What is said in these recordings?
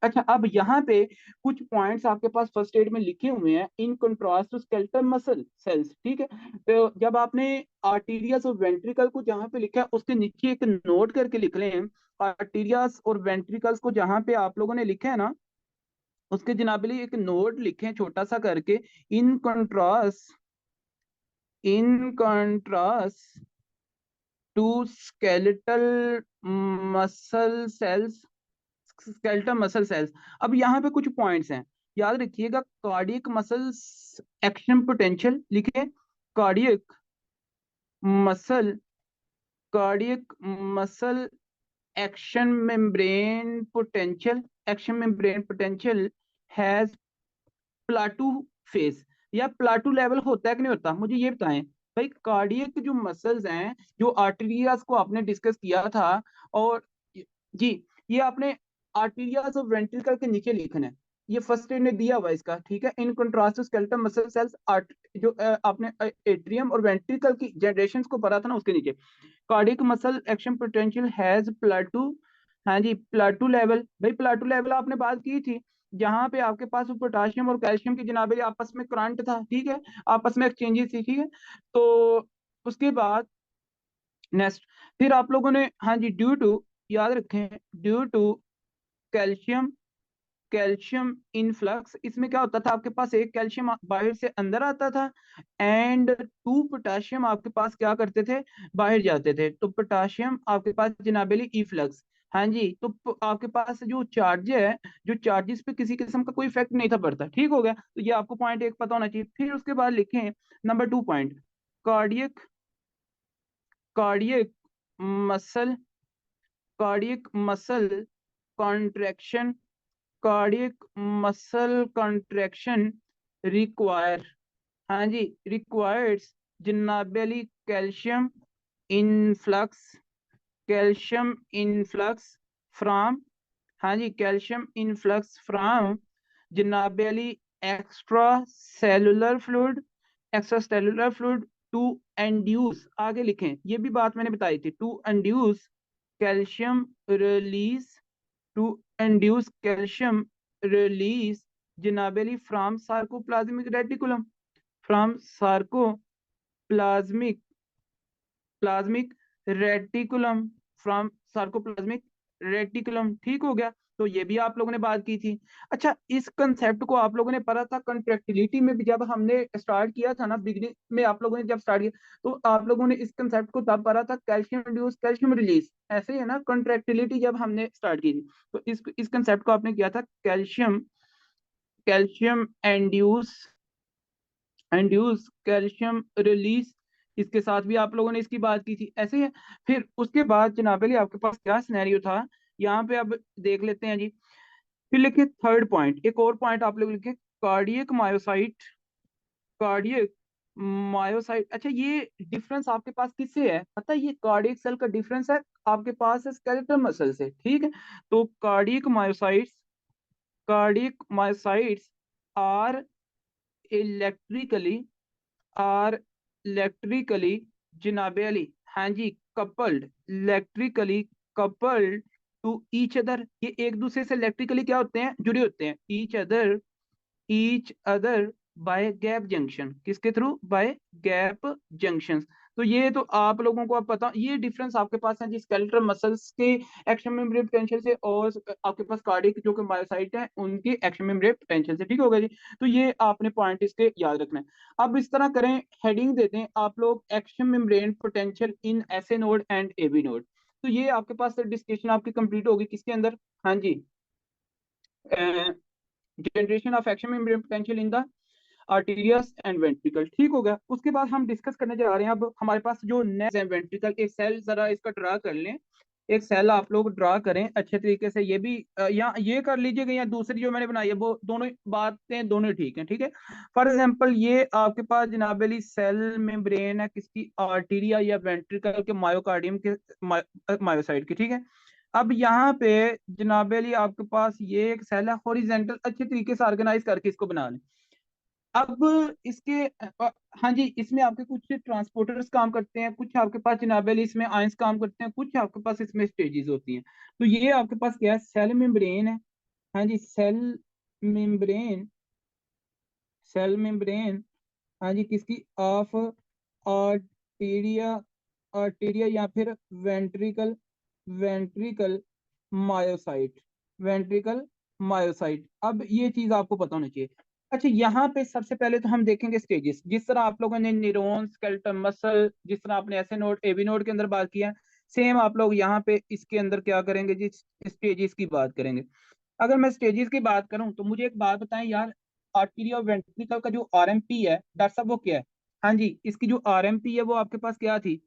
अच्छा, अब यहाँ पे कुछ पॉइंट्स आपके पास फर्स्ट एड में लिखे हुए हैं, in contrast to skeletal muscle cells, ठीक है। तो जब आपने आर्टीरियस और वेंट्रिकल को जहाँ पे लिखा है उसके नीचे एक नोट करके लिख लें। आर्टीरियस और वेंट्रिकल्स को जहाँ पे आप लोगों ने लिखा है ना, उसके जनाबली एक नोट लिखें छोटा सा करके, in contrast, in contrast to skeletal muscle cells, skeletal muscle cells. अब यहाँ पे कुछ पॉइंट्स हैं, याद रखिएगा। कार्डियक मसल एक्शन पोटेंशियल लिखे, cardiac muscle, cardiac muscle action membrane potential, action membrane potential has plateau phase, या प्लाटू लेवल होता है कि नहीं होता, मुझे ये बताएं भाई। कार्डियक जो मसल्स हैं, जो आर्टेरियाज को आपने डिस्कस किया था, और जी, ये आपने आर्टेरियाज और वेंट्रिकल के नीचे लिखना है। ये फर्स्ट एड ने दिया हुआ है इसका, ठीक है। In contrast to skeletal muscle cells, जो आपने एट्रियम और वेंट्रिकल की जनरेशन को पढ़ा था ना, उसके नीचे cardiac muscle action potential has plateau. हाँ जी, प्लाटू लेवल, भाई प्लाटू लेवल आपने बात की थी, जहां पे आपके पास पोटाशियम और कैल्शियम की जनाबे आपस में करंट था, ठीक है, आपस में एक्सचेंजेस थी, ठीक है। तो उसके बाद नेक्स्ट, फिर आप लोगों ने, हाँ जी, ड्यू टू, याद रखें, due to calcium, calcium influx, इसमें क्या होता था, आपके पास एक कैल्शियम बाहर से अंदर आता था, एंड टू पोटाशियम आपके पास क्या करते थे, बाहर जाते थे। तो पोटाशियम आपके पास जनाबेली ई फ्लक्स। हाँ जी, तो आपके पास जो चार्ज है, जो चार्जेस पे किसी किस्म का कोई इफेक्ट नहीं था पड़ता, ठीक हो गया। तो ये आपको पॉइंट एक पता होना चाहिए। फिर उसके बाद लिखें number 2 point, cardiac, cardiac muscle, cardiac muscle contraction, cardiac muscle contraction require, हाँ जी, रिक्वायर्स जनाबेली calcium influx, calcium influx from, हाँ जी, कैल्शियम इनफ्लक्स फ्रॉम जनाबेली extracellular fluid, extracellular fluid to induce, आगे लिखें, ये भी बात मैंने बताई थी, to induce calcium release, to induce calcium release जनाबेली from sarcoplasmic reticulum, from sarcoplasmic, plasmic reticulum, from sarcoplasmic reticulum, ठीक हो गया। तो ये भी आप लोगों ने बात की थी। अच्छा, इस कंसेप्ट को आप लोगों ने पढ़ा था कंट्रैक्टिलिटी में भी, जब हमने स्टार्ट किया था ना, बिगनिंग में आप लोगों ने जब स्टार्ट किया, तो आप लोगों ने इस कंसेप्ट को तब पढ़ा था, कैल्शियम इंड्यूस कैल्शियम रिलीज, ऐसे ही है ना, कंट्रैक्टिलिटी जब हमने स्टार्ट की थी। तो इस कंसेप्ट को आपने किया था calcium, calcium induce, induce calcium release, इसके साथ भी आप लोगों ने इसकी बात की थी, ऐसे ही है। फिर उसके बाद जनाब अली आपके पास क्या सिनेरियो था, यहाँ पे अब देख लेते हैं जी। फिर लिखिए थर्ड पॉइंट, एक और पॉइंट आप लोग लिखिए, कार्डियक मायोसाइट, कार्डियक मायोसाइट। अच्छा, ये डिफरेंस आपके पास किससे है पता है, ये कार्डियक सेल का डिफरेंस है आपके पास है स्केलेटल मसल से, ठीक है। तो cardiac myocytes, cardiac myocytes are electrically, are electrically जनाबे अली, हाँ जी, coupled, electrically coupled to each other, ये एक दूसरे से इलेक्ट्रिकली क्या होते हैं, जुड़े होते हैं, each other, each other by gap junction, किसके थ्रू, बाय गैप जंक्शंस। तो ये तो आप लोगों को अब पता, ये डिफरेंस आपके पास है जी स्केलेटल मसल्स के एक्शन मेम्ब्रेन पोटेंशियल से, और आपके पास कार्डियक जो कि मायोसाइट है उनके एक्शन मेम्ब्रेन पोटेंशियल से, ठीक होगा जी। तो ये आपने पॉइंट इसके याद रखना है। अब इस तरह करें, हेडिंग दे दें आप लोग, action membrane potential in SA node and AV node. तो ये आपके पास डिस्कशन आपकी कंप्लीट होगी किसके अंदर, हाँ जी, generation of action membrane potential in the arteries and ventricle, ठीक हो गया। उसके बाद हम डिस्कस करने जा रहे हैं, अब हमारे पास जो नेक्स्ट है वेंट्रिकल, एक सेल जरा इसका ड्रा कर लें, एक सेल आप लोग ड्रा करें अच्छे तरीके से, ये भी या ये कर लीजिएगा, या दूसरी जो मैंने बनाई है वो दोनों बातें दोनों ठीक है, ठीक है। फॉर एग्जांपल ये आपके पास जनाब अली सेल मेम्ब्रेन है किसकी, आर्टीरिया या वेंट्रिकल के मायोकार्डियम के, मायोसाइट की, ठीक है। अब यहाँ पे जनाब अली आपके पास ये एक सेल है हॉरिजेंटल, अच्छे तरीके से ऑर्गेनाइज करके इसको बना लें। अब इसके हाँ जी, इसमें आपके कुछ ट्रांसपोर्टर्स काम करते हैं, कुछ आपके पास जनाबेली इसमें आयंस काम करते हैं, कुछ आपके पास इसमें स्टेजेस होती हैं। तो ये आपके पास क्या है, सेल मेम्ब्रेन है, हाँ जी, मेम्ब्रेन सेल मेम्ब्रेन, हाँ जी, किसकी, ऑफ आर्टेरिया, आर्टेरिया या फिर ventricle, ventricle myocyte, ventricle myocyte. अब ये चीज आपको पता होनी चाहिए। अच्छा, यहाँ पे सबसे पहले तो हम देखेंगे स्टेजेस, जिस तरह आप लोगों ने न्यूरॉन, स्केलेटल मसल, जिस तरह आपने ऐसे नोड, एबी नोड के अंदर बात किया, सेम आप लोग यहाँ पे इसके अंदर क्या करेंगे जी, स्टेजेस की बात करेंगे। अगर मैं स्टेजेस की बात करूं तो मुझे एक बात बताएं यार, आर्टेरिया और वेंट्रिकल का जो आरएमपी है डॉक्टर साहब, वो क्या है? हाँ जी, इसकी जो आरएमपी है वो आपके पास क्या थी,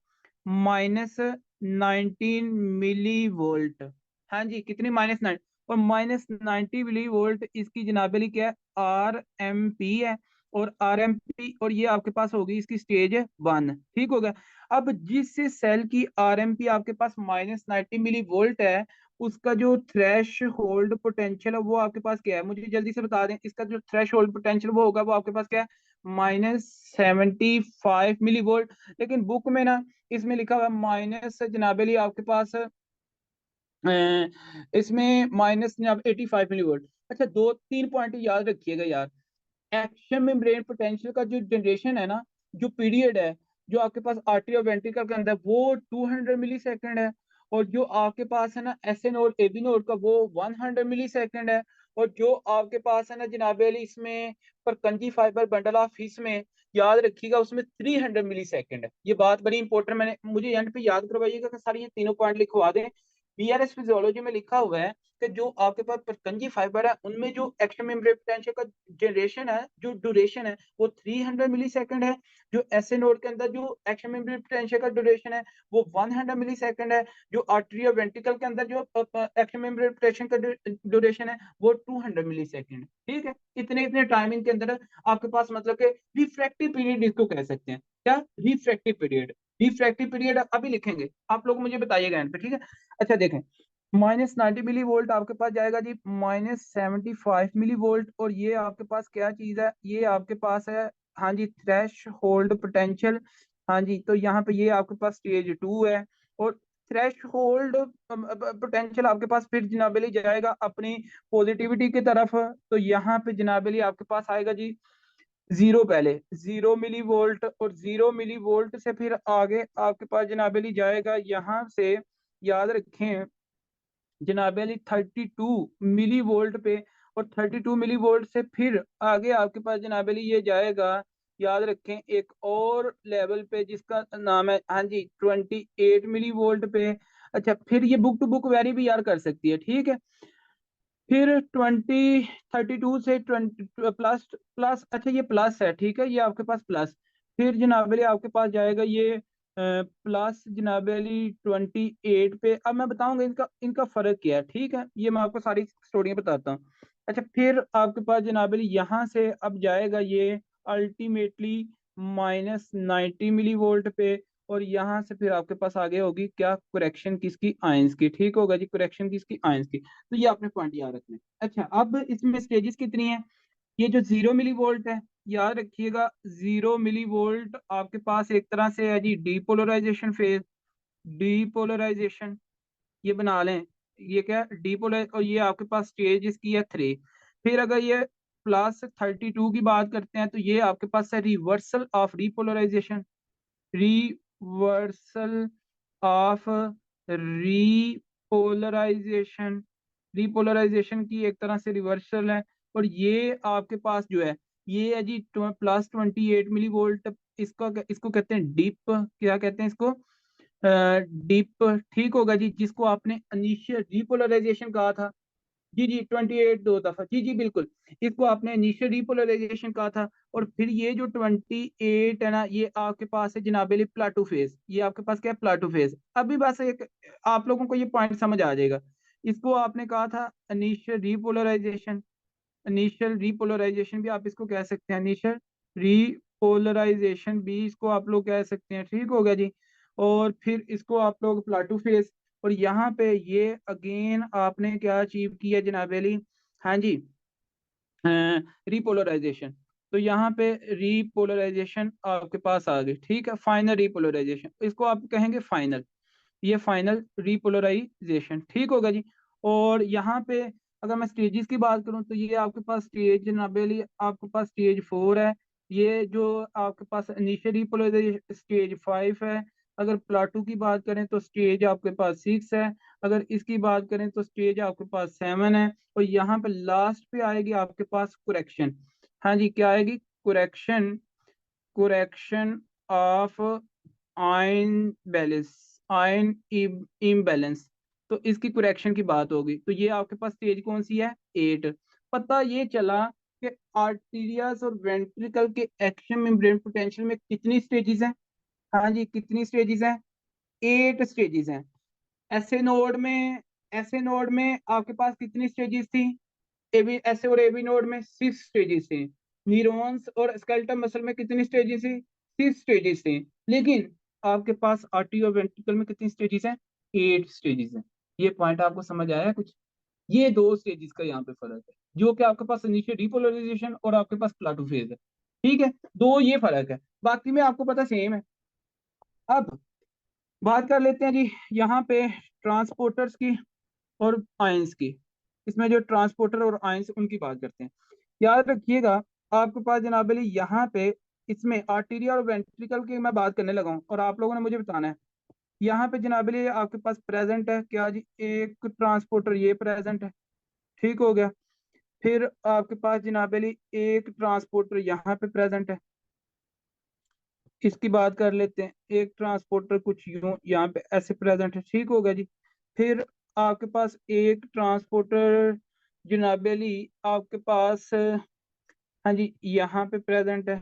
-19 मिली वोल्ट। हाँ जी, कितनी, -9, और -90 मिली वोल्ट इसकी जनाबेली क्या है, आरएमपी है। और आरएमपी, और ये आपके पास होगी इसकी स्टेज 1, ठीक हो गया। अब जिस सेल की आरएमपी आपके पास -90 मिली वोल्ट है, उसका जो थ्रेश होल्ड पोटेंशियल है वो आपके पास क्या है, मुझे जल्दी से बता दें। इसका जो थ्रेश होल्ड पोटेंशियल वो होगा, वो आपके पास क्या है, -75 मिली वोल्ट। लेकिन बुक में ना, इसमें लिखा हुआ है माइनस जनाबेली आपके पास इसमें माइनस जनाब 85 मिली वोल्ट। अच्छा, 2-3 पॉइंट याद रखिएगा यार। एक्शन मेम्ब्रेन पोटेंशियल का जो जनरेशन है ना, जो पीरियड है, जो आपके पास आर्टरी और वेंट्रिकल के अंदर, वो 200 मिली सेकेंड है। और जो आपके पास है ना S A node, AV node का, वो 100 मिली सेकेंड है। और जो आपके पास है ना जनाब अली इसमें Purkinje fibre bundle of fish में, याद रखिएगा उसमें 300 मिली सेकेंड है। ये बात बड़ी इंपॉर्टेंट, मैंने, मुझे एंड पे याद करवाइएगा कि सारी ये तीनों पॉइंट लिखवा दें। बीआरएस फिजियोलॉजी में लिखा हुआ है कि जो आपके पास परकंजी फाइबर है उनमें जो एक्शन मेम्ब्रेन पोटेंशियल का जनरेशन है, जो ड्यूरेशन है, वो 300 मिली सेकेंड है। जो एस ए नोड के अंदर जो एक्शन मेम्ब्रेन पोटेंशियल का ड्यूरेशन है, वो 100 मिली सेकेंड है। जो आर्टरी और वेंट्रिकल के अंदर जो एक्शन मेम्ब्रेन पोटेंशियल का ड्यूरेशन है, वो 200 मिली सेकेंड। ठीक है, इतने इतने टाइमिंग के अंदर आपके पास, मतलब कि रिफ्रैक्टिव पीरियड इसको कह सकते हैं। क्या, रिफ्रैक्टिव पीरियड। रिफ्रैक्टिव पीरियड अभी लिखेंगे, आप लोग मुझे बताइएगा एंड पे, ठीक है। अच्छा देखें, -90 मिली वोल्ट आपके पास जाएगा जी -75 मिली वोल्ट। और ये आपके पास क्या चीज है, ये आपके पास है, हाँ जी, थ्रेश होल्ड पोटेंशियल। हाँ जी, तो यहाँ पे ये आपके पास स्टेज 2 है। और थ्रेश होल्ड पोटेंशियल आपके पास फिर जनाबेली जाएगा अपनी पॉजिटिविटी की तरफ। तो यहाँ पे जनाबेली आपके पास आएगा जी जीरो, पहले 0 मिली वोल्ट, और 0 मिली वोल्ट से फिर आगे आपके पास जनाबेली जाएगा यहाँ से, याद रखें जनाब अली, 32 मिली वोल्ट पे। और 32 मिली वोल्ट से फिर आगे आपके पास जनाब अली ये जाएगा, याद रखें, एक और लेवल पे जिसका नाम है, हाँ जी, 28 मिली वोल्ट पे। अच्छा, फिर ये बुक टू बुक वेरी भी यार कर सकती है, ठीक है। फिर 32 से 20 प्लस, प्लस, अच्छा ये प्लस है, ठीक है, ये आपके पास प्लस। फिर जनाब अली आपके पास जाएगा ये प्लस जनाब अली 28 पे। अब मैं बताऊंगा इनका इनका फर्क क्या है, ठीक है, ये मैं आपको सारी स्टोरियां बताता हूँ। अच्छा, फिर आपके पास जनाब अली यहाँ से अब जाएगा ये अल्टीमेटली -90 मिली वोल्ट पे। और यहाँ से फिर आपके पास आगे होगी क्या, करेक्शन किसकी, आयंस की, ठीक होगा जी, करेक्शन किसकी, आयंस की। तो ये आपने पॉइंट याद रखना है। अच्छा, अब इसमें स्टेजेस कितनी है, ये जो 0 मिली वोल्ट है, याद रखिएगा 0 मिली वोल्ट आपके पास एक तरह से है जी डीपोलराइजेशन फेज, डीपोलराइजेशन, ये बना लें। ये क्या, डीपोलर, और ये आपके पास स्टेज इसकी है 3। फिर अगर ये +32 की बात करते हैं, तो ये आपके पास है reversal of repolarization, reversal of repolarization, repolarization की एक तरह से रिवर्सल है। और ये आपके पास जो है, ये है जी +28 मिली वोल्ट। इसका इसको कहते हैं डीप, क्या कहते हैं इसको, डीप, ठीक होगा जी, जिसको आपने इनिशियल रिपोलराइजेशन कहा था। जी जी, 28 दो दफा, जी जी बिल्कुल, इसको आपने इनिशियल रिपोलराइजेशन कहा था। और फिर ये जो 28 है ना, ये आपके पास है जनाबेली प्लाटो फेज, ये आपके पास क्या है, प्लाटो फेज। अभी बस एक, आप लोगों को ये पॉइंट समझ आ जाएगा। इसको आपने कहा था इनिशियल रिपोलराइजेशन, इनिशियल रिपोलराइजेशन भी आप इसको कह सकते हैं, इनिशियल रिपोलराइजेशन भी इसको आप लोग कह सकते हैं, ठीक हो गया जी। और फिर इसको आप लोग प्लाटो फेज। और यहाँ पे ये अगेन आपने क्या अचीव किया जनाब अली, हाँ जी, रिपोलराइजेशन। तो यहाँ पे रिपोलराइजेशन आपके पास आ गई, ठीक है, फाइनल रिपोलराइजेशन, इसको आप कहेंगे फाइनल, ये फाइनल रिपोलराइजेशन, ठीक होगा जी। और यहाँ पे अगर मैं स्टेजेस की बात करूं तो ये आपके पास स्टेज जनाबेली आपके पास स्टेज 4 है। ये जो आपके पास इनिशियल रिपोलराइजेशन स्टेज 5 है। अगर प्लाटू की बात करें तो स्टेज आपके पास 6 है। अगर इसकी बात करें तो स्टेज आपके पास 7 है। और यहाँ पे लास्ट पे आएगी आपके पास कुरेक्शन। हाँ जी, क्या आएगी? Correction. Correction of ion balance, ion imbalance. तो इसकी कुरेक्शन की बात होगी। तो ये आपके पास स्टेज कौन सी है? 8। पता ये चला कि आर्टीरियाज और वेंट्रिकल के एक्शन मेम्ब्रेन पोटेंशियल में कितनी स्टेजेस हैं? हाँ जी, कितनी स्टेजेस हैं? 8 स्टेजेस हैं। ऐसे नोड में, ऐसे नोड में आपके पास कितनी स्टेजेस थी? एबी ऐसे और एबी नोड में 6 स्टेजेस थी। न्यूरॉन्स और स्केलेटल मसल में कितनी स्टेजेस थी? 6 स्टेजेस थी। लेकिन आपके पास आर्टरी और वेंट्रिकल में कितनी स्टेजेस हैं? 8 स्टेजेस हैं। ये पॉइंट आपको समझ आया कुछ? ये दो स्टेजेस का यहाँ पे फर्क है, जो कि आपके पास इनिशियल डिपोलराइजेशन और आपके पास प्लाटो फेज है। ठीक है, दो ये फर्क है, बाकी में आपको पता सेम है। अब बात कर लेते हैं जी यहाँ पे ट्रांसपोर्टर्स की और आयंस की। इसमें जो ट्रांसपोर्टर और आयंस उनकी बात करते हैं। याद रखिएगा, आपके पास जनाब अली यहाँ पे इसमें आर्टीरिया और वेंट्रिकल की मैं बात करने लगा हूँ और आप लोगों ने मुझे बताना है। यहाँ पे जनाब अली आपके पास प्रेजेंट है क्या जी? एक ट्रांसपोर्टर ये प्रेजेंट है। ठीक हो गया। फिर आपके पास जनाब अली एक ट्रांसपोर्टर यहाँ पे प्रेजेंट है। इसकी बात कर लेते हैं। एक ट्रांसपोर्टर कुछ यूं यहाँ पे ऐसे प्रेजेंट है। ठीक होगा जी। फिर आपके पास एक ट्रांसपोर्टर जनाब अली आपके पास हाँ जी यहाँ पे प्रेजेंट है।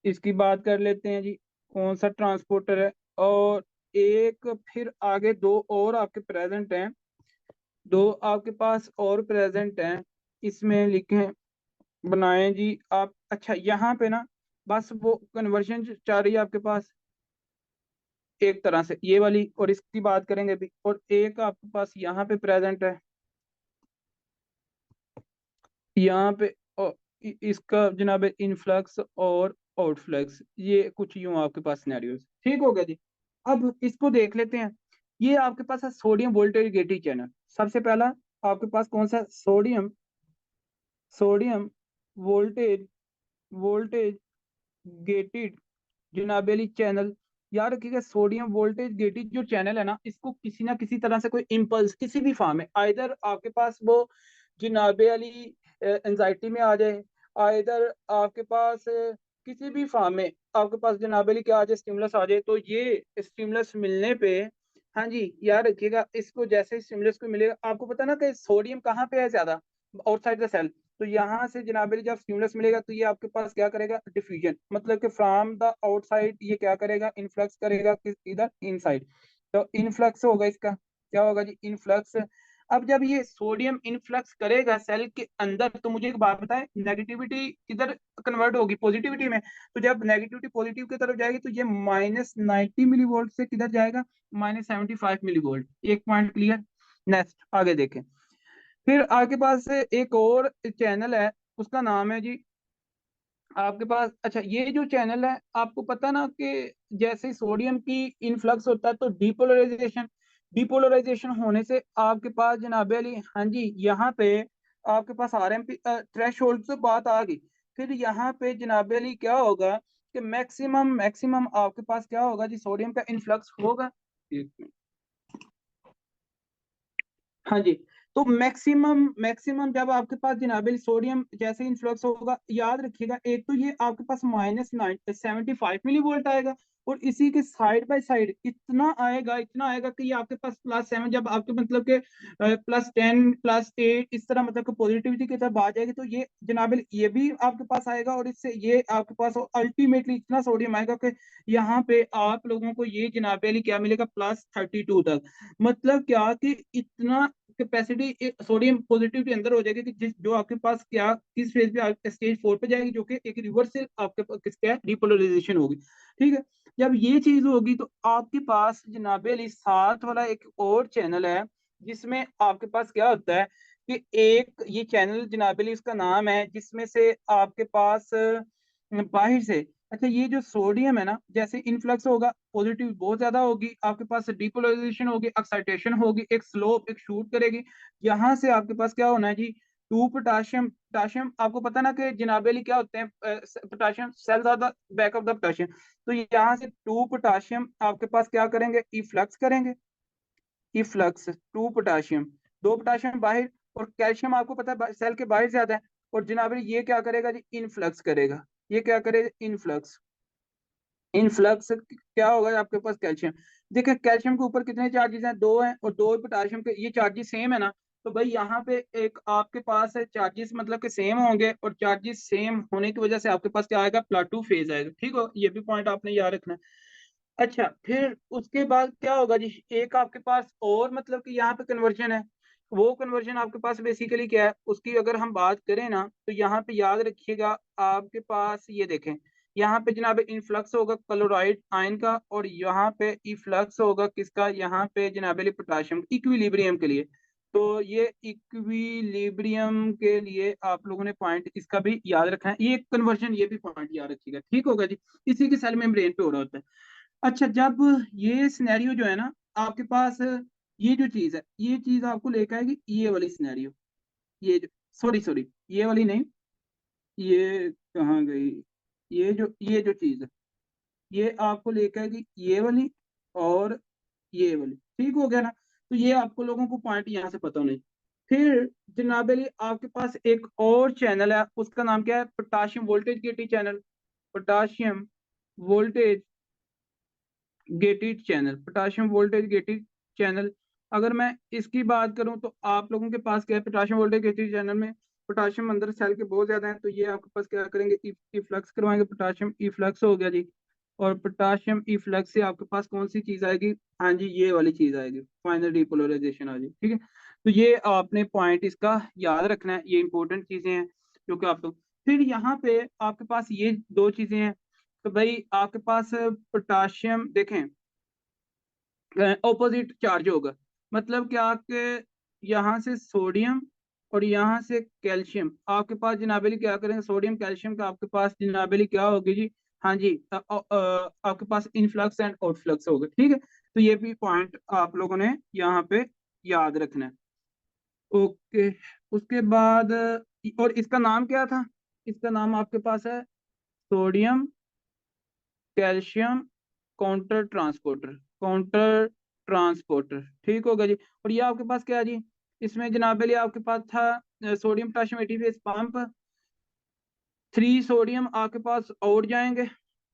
इसकी बात कर लेते हैं जी, कौन सा ट्रांसपोर्टर है। और एक फिर आगे दो और आपके प्रेजेंट हैं। दो आपके पास और प्रेजेंट हैं। इसमें लिखे बनाएं जी आप। अच्छा, यहाँ पे ना बस वो कन्वर्जन चल रही है आपके पास एक तरह से ये वाली, और इसकी बात करेंगे भी। और एक आपके पास यहाँ पे प्रेजेंट है, यहाँ पे। और इसका जनाब इनफ्लक्स और आउटफ्लक्स, ये कुछ यूं आपके पास सिनेरियोस। ठीक हो गया जी। अब इसको देख लेते हैं। ये आपके पास है सोडियम वोल्टेज गेटेड चैनल। सबसे पहला आपके पास कौन सा? Sodium, sodium voltage, voltage gated जनाबेली चैनल। याद रखिएगा, सोडियम वोल्टेज गेटेड जो चैनल है ना, इसको किसी ना किसी तरह से कोई इम्पल्स किसी भी फॉर्म में, आइदर आपके पास वो जनाबे अली एंजाइटी में आ जाए, आइदर आपके पास किसी भी फॉर्म में आपके पास जनाबे अली क्या आ जाए, स्टिमुलस आ जाए। तो ये स्टिमुलस मिलने पे, हाँ जी याद रखिएगा, इसको जैसे स्टिमुलस को मिलेगा, आपको पता ना कि सोडियम कहाँ पे है ज्यादा? Outside the cell. तो यहाँ से जनाब अली जब स्टिमुलस मिलेगा तो ये आपके पास क्या करेगा? डिफ्यूजन, मतलब कि फ्रॉम द आउटसाइड ये क्या करेगा? इनफ्लक्स करेगा किस इधर? इनसाइड। तो इनफ्लक्स होगा इसका। क्या होगा जी? इनफ्लक्स। अब जब ये सोडियम इनफ्लक्स करेगा सेल के अंदर, तो मुझे एक बात बताएं, नेगेटिविटी किधर कन्वर्ट होगी? पॉजिटिविटी में। तो जब नेगेटिविटी पॉजिटिव की तरफ जाएगी तो ये -90 मिली वोल्ट से किधर जाएगा? -75 मिली वोल्ट। एक पॉइंट क्लियर। नेक्स्ट आगे देखें। फिर आपके पास एक और चैनल है, उसका नाम है जी आपके पास। अच्छा, ये जो चैनल है आपको पता ना कि जैसे सोडियम की इनफ्लक्स होता है तो डिपोलराइजेशन, डिपोलराइजेशन होने से आपके पास जनाब अली हाँ जी यहाँ पे आपके पास आरएमपी थ्रेश होल्ड से बात आ गई। फिर यहाँ पे जनाब अली क्या होगा कि मैक्सिमम मैक्सिमम आपके पास क्या होगा जी? सोडियम का इनफ्लक्स होगा। एक मिनट। हाँ जी। तो मैक्सिमम मैक्सिमम जब आपके पास जनाबे सोडियम जैसे इन्फ्लक्स होगा, याद रखिएगा, एक तो ये आपके पास -75 मिली वोल्ट आएगा। और इसी के साइड बाय साइड इतना आएगा, इतना आएगा कि ये आपके पास +7, जब आपके मतलब के +10 +8 इस तरह मतलब कि पॉजिटिविटी की तरफ आ जाएगी, तो ये जनाबे ये भी आपके पास आएगा। और इससे ये आपके पास अल्टीमेटली इतना सोडियम आएगा कि यहाँ पे आप लोगों को ये जनाबे क्या मिलेगा? +32 तक। मतलब क्या कि इतना कैपेसिटी सोडियम पॉजिटिव के अंदर हो जाएगी कि जिस जो आपके पास क्या किस फेज पे स्टेज 4 पे जाएगी, जो कि एक रिवर्सल आपके पास किसका है? डिपोलराइजेशन होगी। ठीक है। जब ये चीज होगी तो आपके पास जनाबे अली साथ वाला एक और चैनल है, जिसमें आपके पास क्या होता है कि एक ये चैनल जनाबे अली उसका नाम है, जिसमें से आपके पास बाहर से अच्छा, ये जो सोडियम है ना, जैसे इनफ्लक्स होगा पॉजिटिव बहुत ज्यादा होगी, आपके पास डिपोलराइजेशन होगी, एक्साइटेशन होगी, एक स्लोप एक शूट करेगी। यहाँ से आपके पास क्या होना है जी, टू पोटाशियम। पोटाशियम आपको पता ना कि जनाबेली क्या होते हैं, potassium cells are the back of the potassium. तो यहाँ से टू पोटाशियम आपके पास क्या करेंगे, इफ्लक्स करेंगे। इफ्लक्स टू पोटाशियम, दो पोटाशियम बाहर, और कैल्शियम आपको पता है सेल के बाहर ज्यादा है। और जनाबेली ये क्या करेगा जी, इनफ्लक्स करेगा। ये क्या करेगा, इनफ्लक्स। इनफ्लक्स क्या होगा आपके पास, कैल्शियम। देखिए कैल्शियम के ऊपर कितने चार्जेस हैं, दो हैं, और दो पोटाशियम के, ये चार्जेस सेम है ना। तो भाई यहाँ पे एक आपके पास है चार्जेस, मतलब कि सेम होंगे, और चार्जेस सेम होने की वजह से आपके पास क्या आएगा, प्लाटू फेज आएगा। ठीक हो, ये भी पॉइंट आपने याद रखना है। अच्छा, फिर उसके बाद क्या होगा जी, एक आपके पास और मतलब कि यहाँ पे कन्वर्जन है। वो कन्वर्जन आपके पास बेसिकली क्या है, उसकी अगर हम बात करें ना, तो यहाँ पे याद रखिएगा, आपके पास ये देखें, यहाँ पे जनाब इनफ्लक्स होगा क्लोराइड आयन का, और यहाँ पे इफ्लक्स होगा किसका, यहाँ पे जनाब पोटाशियम, इक्विलिब्रियम के लिए। तो ये इक्विलिब्रियम के लिए आप लोगों ने पॉइंट इसका भी याद रखना है, ये कन्वर्जन, ये भी पॉइंट याद रखिएगा। ठीक होगा जी, इसी के सेल मेम्ब्रेन पे हो रहा होता है। अच्छा, जब ये सिनेरियो जो है ना आपके पास, ये जो चीज है, ये चीज आपको लेकर आएगी ये वाली सिनेरियो, ये जो, सॉरी सॉरी, ये वाली नहीं, ये कहाँ गई, ये जो चीज है, ये आपको लेकर आएगी ये वाली, और ये वाली। ठीक हो गया ना। तो ये आपको लोगों को पॉइंट यहाँ से पता नहीं। फिर जनाब अली आपके पास एक और चैनल है, उसका नाम क्या है, potassium voltage gated channel. Potassium voltage gated channel, potassium voltage gated channel. अगर मैं इसकी बात करूं तो आप लोगों के पास क्या है, पोटाशियम वोल्टेज गेटेड चैनल में पोटाशियम अंदर सेल के बहुत ज्यादा है, तो ये आपके पास क्या करेंगे, इफ्लक्स करवाएंगे, पोटाशियम इफ्लक्स हो गया जी। और पोटाशियम इफ्लक्स से आपके पास कौन सी चीज आएगी, हाँ जी, ये वाली चीज आएगी, फाइनल डिपोलराइजेशन आ जाएगी। ठीक है, तो ये आपने पॉइंट इसका याद रखना है, ये इंपॉर्टेंट चीजें हैं जो कि आप लोग। फिर यहाँ पे आपके पास ये दो चीजें हैं। तो भाई आपके पास पोटाशियम देखें, ऑपोजिट चार्ज होगा, मतलब क्या कि यहाँ से सोडियम और यहाँ से कैल्शियम, आपके पास जनाबेली क्या करेंगे, सोडियम कैल्शियम का आपके पास जनाबेली क्या होगी जी, हाँ जी, आपके पास इनफ्लक्स एंड आउटफ्लक्स होगा। ठीक है, तो ये भी पॉइंट आप लोगों ने यहाँ पे याद रखना है। ओके, उसके बाद और इसका नाम क्या था, इसका नाम आपके पास है sodium calcium counter transporter, counter transporter. ठीक होगा जी। और ये आपके पास क्या है जी, इसमें जनाब लिए आपके पास था sodium potassium ATPase pump, three sodium आपके पास और जाएंगे,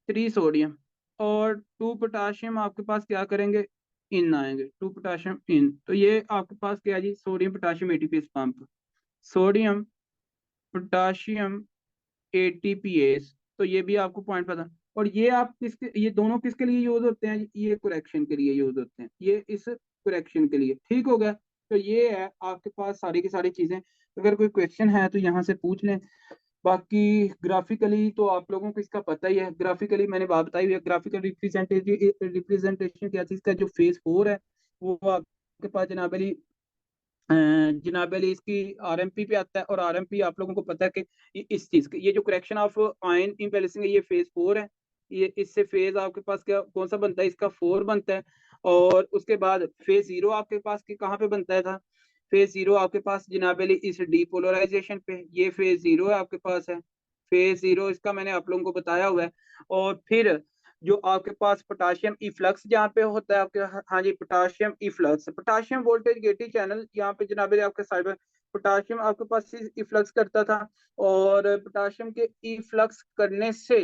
थ्री सोडियम, और टू पोटाशियम आपके पास क्या करेंगे, इन आएंगे, टू पोटाशियम इन। तो ये आपके पास क्या है जी, sodium potassium ATPase pump, sodium potassium ATPase. तो ये भी आपको पॉइंट पता। और ये आप किसके, ये दोनों किसके लिए यूज होते हैं, ये करेक्शन के लिए यूज होते हैं, ये इस करेक्शन के लिए। ठीक हो गया, तो ये है आपके पास सारी की सारी चीजें। अगर कोई क्वेश्चन है तो यहाँ से पूछ लें। बाकी ग्राफिकली तो आप लोगों को इसका पता ही है, ग्राफिकली मैंने बात बताई हुई है, ग्राफिकल रिप्रेजेंटेशन क्या चीज का, जो फेज 4 है वो आपके पास जनाब अली, जनाब अली इसकी आरएमपी पे आता है। और आरएमपी आप लोगों को पता है कि इस चीज की, ये जो करेक्शन ऑफ आयन इम्बैलेंसिंग है, ये फेज 4 है। ये इससे फेज आपके पास क्या कौन सा बनता है, इसका 4 बनता है। और उसके बाद फेज 0 आपके पास की कहाँ पे बनता है था, फेज 0 आपके पास जनाब अली इस डीपोलराइजेशन पे, ये फेज 0 है आपके पास है। फेज 0 इसका मैंने आप लोगों को बताया हुआ है। और फिर जो आपके पास पोटाशियम इफ्लक्स जहाँ पे होता है आपके, हाँ जी, potassium efflux, potassium voltage gated channel यहाँ पे जनाब आपके साइड में पोटाशियम आपके पास इफ्लक्स करता था। और पोटाशियम के इफ्लक्स करने से,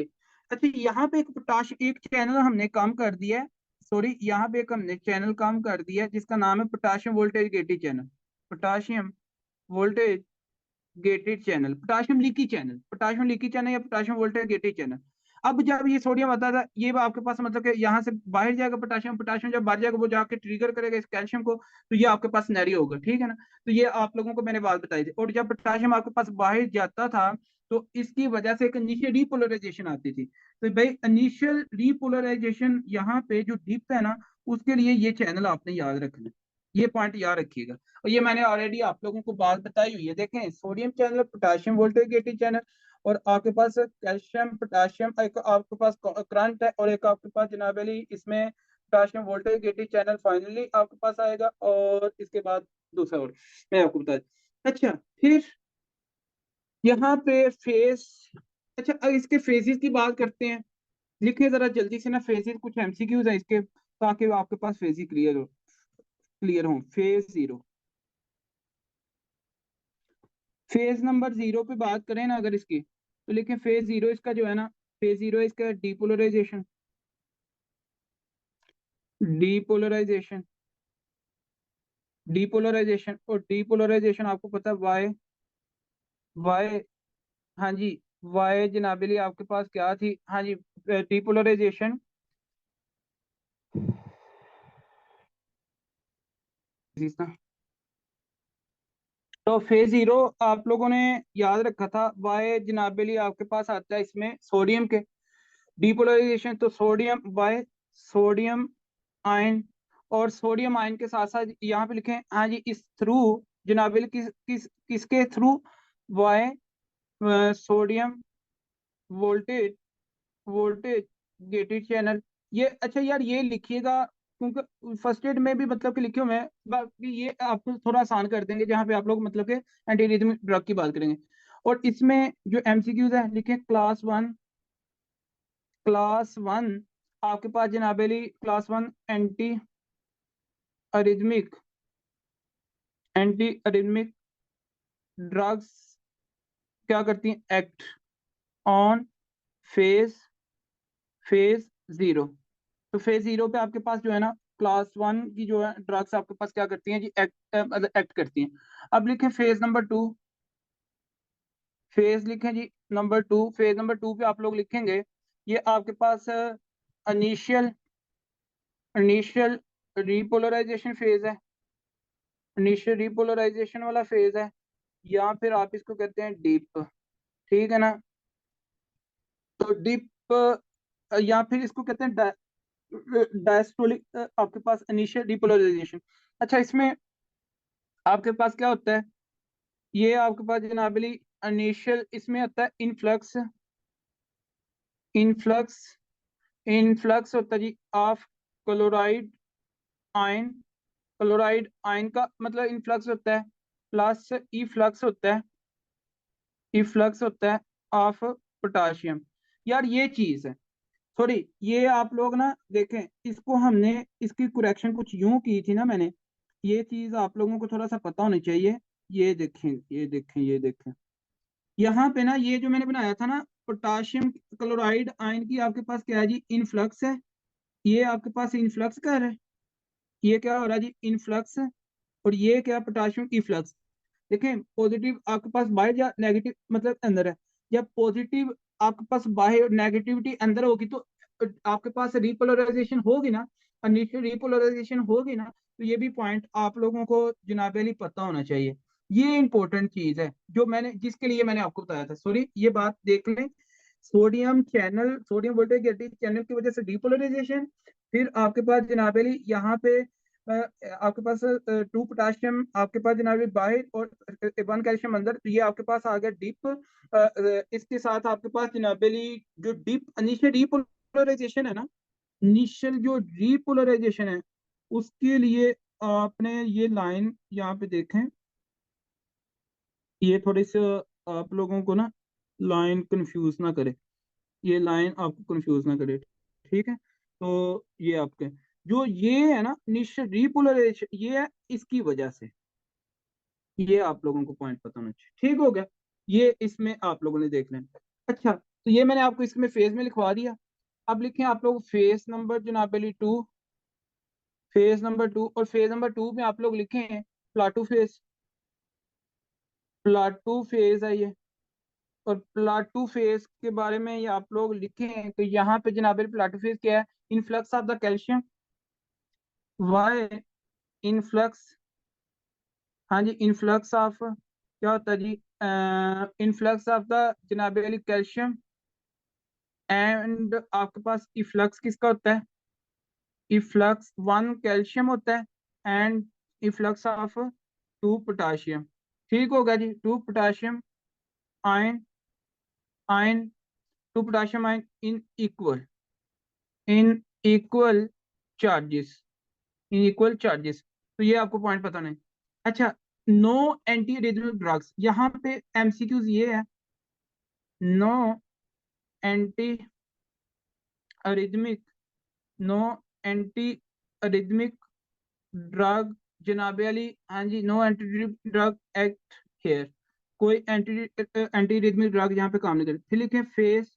अच्छा यहाँ पे एक पोटाशियम एक चैनल हमने काम कर दिया है, सॉरी यहाँ पे एक हमने चैनल काम कर दिया है जिसका नाम है potassium voltage gated channel, potassium voltage gated channel, potassium leaky channel, potassium leaky channel या पोटाशियम वोल्टेज गेटेड चैनल। अब जब ये सोडियम आता था, ये आपके पास मतलब कि यहाँ से बाहर जाएगा पोटाशियम, पोटाशियम जब बाहर जाएगा वो जाके ट्रिगर करेगा इस कैल्शियम को, तो ये आपके पास सिनेरियो होगा। ठीक है ना, तो ये आप लोगों को मैंने बात बताई थी। और जब पोटाशियम आपके पास बाहर जाता था, तो इसकी वजह से एक इनिशियल रिपोलराइजेशन आती थी। तो भाई इनिशियल रिपोलराइजेशन यहाँ पे जो डिप है ना, उसके लिए ये चैनल आपने याद रखना है, ये पॉइंट याद रखिएगा। और ये मैंने ऑलरेडी आप लोगों को बात बताई हुई है, देखें sodium channel, potassium voltage gated channel, और आपके पास कैल्शियम पोटाशियम, एक आपके पास करंट है, और एक आपके पास जनाब अली इसमें potassium voltage gated channel finally आपके पास आएगा, और इसके बाद दूसरा और मैं आपको बता दूं। अच्छा, फिर यहाँ पे फेज, अच्छा अब इसके फेजेस की बात करते हैं। लिखिए जरा जल्दी से ना फेजेस, कुछ एमसीक्यूज है इसके, ताकि आपके पास फेज क्लियर हो। Phase zero, phase number zero पे बात करें ना अगर इसकी, तो लिखें फेज जीरो इसका जो है ना, फेज जीरो इसका डीपोलराइजेशन, डीपोलराइजेशन, डीपोलराइजेशन, और डीपोलराइजेशन आपको पता है वाई, वाई, हाँ जी, वाई जनाबिली आपके पास क्या थी, हाँ जी, डीपोलराइजेशन, तो फेज जीरो आप लोगों ने याद रखा था, वाई जनाबिली आपके पास आता है इसमें सोडियम के डीपोलराइजेशन, तो सोडियम बाय सोडियम आयन, और सोडियम आयन के साथ साथ यहाँ पे लिखें हाँ जी इस थ्रू जनाबिल किसके through, via sodium voltage, voltage gated channel. ये अच्छा यार ये लिखिएगा, क्योंकि फर्स्ट एड में भी मतलब कि लिखे हुए हैं, बाकी ये आपको थोड़ा आसान कर देंगे जहाँ पे आप लोग मतलब के एंटी रिदमिक ड्रग की बात करेंगे। और इसमें जो एमसीक्यूज है लिखे क्लास वन, क्लास वन आपके पास जनाबेली class one anti arrhythmic, anti arrhythmic drugs क्या करती हैं, act on phase, phase zero. तो फेज जीरो पे आपके पास जो है ना क्लास वन की जो है ड्रग्स आपके पास क्या करती हैं जी, एक्ट एक्ट करती हैं। अब लिखें फेज नंबर टू, फेज लिखें जी number two, phase number two पे आप लोग लिखेंगे ये आपके पास इनिशियल, इनिशियल रिपोलराइजेशन फेज है, इनिशियल रिपोलराइजेशन वाला फेज है, या फिर आप इसको कहते हैं डीप, ठीक है ना। तो डीप, या फिर इसको कहते हैं डायस्टोलिक, आपके पास इनिशियल डिपोलराइजेशन। अच्छा इसमें आपके पास क्या होता है, ये आपके पास जनाबली इनिशियल इसमें होता है इनफ्लक्स, इनफ्लक्स, इनफ्लक्स होता है जी of chloride ion, chloride ion का मतलब इनफ्लक्स होता है, प्लस ई फ्लक्स होता है, इफ्लक्स होता है ऑफ पोटाशियम। यार ये चीज है, सॉरी ये आप लोग ना देखें, इसको हमने इसकी करेक्शन कुछ यूं की थी ना मैंने, ये चीज आप लोगों को थोड़ा सा पता होनी चाहिए। ये देखें, ये देखें, ये देखें, यहाँ पे ना ये जो मैंने बनाया था ना पोटाशियम क्लोराइड आयन की आपके पास क्या है जी, इनफ्लक्स है, ये आपके पास इनफ्लक्स कर है, ये क्या हो रहा है जी इनफ्लक्स, और ये क्या पोटाशियम इफ्लक्स। देखें पॉजिटिव आपके पास बाहर या नेगेटिव मतलब अंदर है, जब पॉजिटिव आपके पास बाहर नेगेटिविटी अंदर होगी तो आपके पास रिपोलराइजेशन होगी ना, इनिशियल रिपोलराइजेशन होगी ना, तो ये भी पॉइंट आप लोगों को जनाबेली पता होना चाहिए। ये इंपॉर्टेंट चीज है जो मैंने जिसके लिए मैंने आपको बताया था, सॉरी ये बात देख लें, sodium channel, sodium voltage channel की वजह से डिपोलराइजेशन, फिर आपके पास जनाबेली यहाँ पे आपके पास टू पोटाशियम आपके पास जनाबे बाहर और वन कैल्शियम अंदर, तो ये आपके पास आ गया डीप। इसके साथ आपके पास जनाबेली जो डीप इनिशियल डीपोलराइजेशन है ना, इनिशियल जो डीपोलराइजेशन है उसके लिए आपने ये लाइन यहाँ पे देखें, ये थोड़ी सी आप लोगों को ना लाइन कंफ्यूज ना करे, ये लाइन आपको कंफ्यूज ना करे, ठीक है। तो ये आपके जो ये है ना निश्चित रिपोलराइजेशन, ये है इसकी वजह से, ये आप लोगों को पॉइंट पता होना चाहिए, ठीक हो गया। ये इसमें आप लोगों ने देख लेना। अच्छा तो ये मैंने आपको इसमें फेज में लिखवा दिया। अब लिखें आप लोग फेज नंबर जनाबेली टू, फेज नंबर टू, और फेज नंबर टू में आप लोग लिखें प्लाटू फेज, प्लाटू फेज है ये। और प्लाटू फेज के बारे में ये आप लोग लिखें तो यहाँ पे जनाब प्लाटू फेज क्या है, influx of the calcium, via influx, हाँ जी इनफ्लक्स ऑफ क्या होता है जी, इनफ्लक्स ऑफ द जनाब कैल्शियम, एंड आपके पास इफ्लक्स किसका होता है, इफ्लक्स वन कैल्शियम होता है, and efflux of to potassium, ठीक होगा जी, to potassium ion, ion to potassium ion in equal charges। तो ये आपको पॉइंट पता नहीं। अच्छा, नो एंटी रिदमिक ड्रग्स, यहाँ पे एमसीक्यूज ये है, no antiarrhythmic, no anti arrhythmic drug जनाबे अली, हाँ जी, no anti drug act here, कोई एंटी रिदमिक ड्रग यहाँ पे काम नहीं करे। फिर लिखें फेज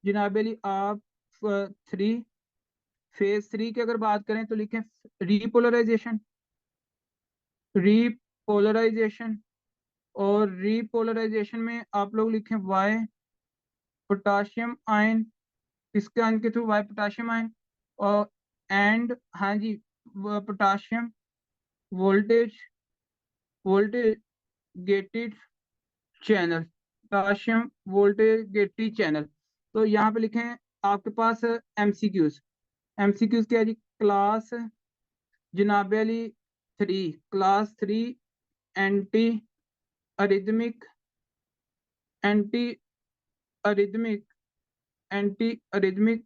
जनाबे अली आप 3, फेज 3 की अगर बात करें तो लिखें रीपोलराइजेशन, रीपोलराइजेशन, और रीपोलराइजेशन में आप लोग लिखें वाई पोटाशियम आयन, किसके आयन के थ्रू, वाई पोटाशियम आयन, और एंड हाँ जी potassium voltage gated channel, potassium voltage gated channel. तो यहाँ पे लिखें आपके पास एमसीक्यूज, एमसीक्यूज क्या है जी, क्लास जनाबे अली 3, class 3 anti arrhythmic, anti arrhythmic, anti arrhythmic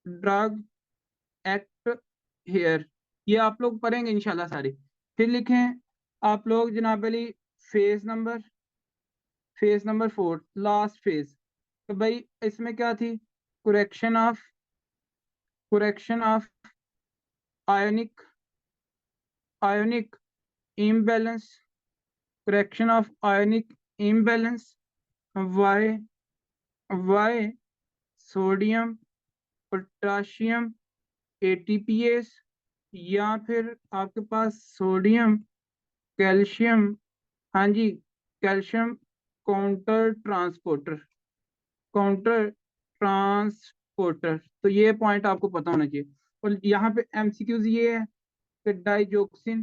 drug act here, ये आप लोग पढ़ेंगे इंशाल्लाह सारी। फिर लिखें आप लोग जनाब अली फेज नंबर 4, लास्ट फेज। तो भाई इसमें क्या थी, correction of ionic imbalance, correction of ionic imbalance, via sodium potassium ATPase, या फिर आपके पास सोडियम कैल्शियम, हाँ जी कैल्शियम काउंटर ट्रांसपोर्टर। तो ये पॉइंट आपको पता होना चाहिए। और यहाँ पे एमसीक्यूज ये है कि डाइजोक्सिन,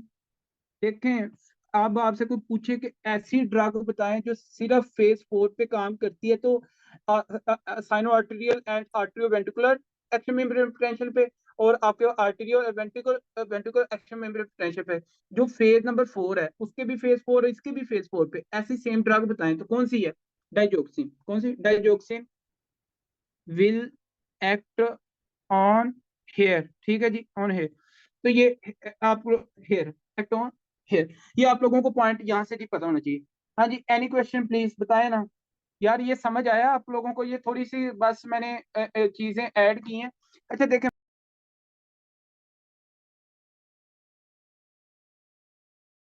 देखें अब आपसे कोई पूछे कि ऐसी ड्रग बताएं जो सिर्फ फेज 4 पे काम करती है, तो sino arterial and arterioventricular action membrane potential पे, और आपके arterial ventricular action membrane potential पे। जो फेज नंबर 4 है उसके भी फेज 4 है, इसके भी फेज 4 पे ऐसी सेम ड्रग बताएं तो कौन सी है, डाइजोक्सिन। कौन सी, डाइजोक्सिन विल एक्ट ऑन हेयर, ठीक है जी, ऑन हेयर। तो ये आप हेयर एक्ट ऑन हेयर, ये आप लोगों को पॉइंट यहाँ से भी पता होना चाहिए। हाँ जी, एनी क्वेश्चन प्लीज बताए ना। यार ये समझ आया आप लोगों को, ये थोड़ी सी बस मैंने चीजें ऐड की हैं। अच्छा देखें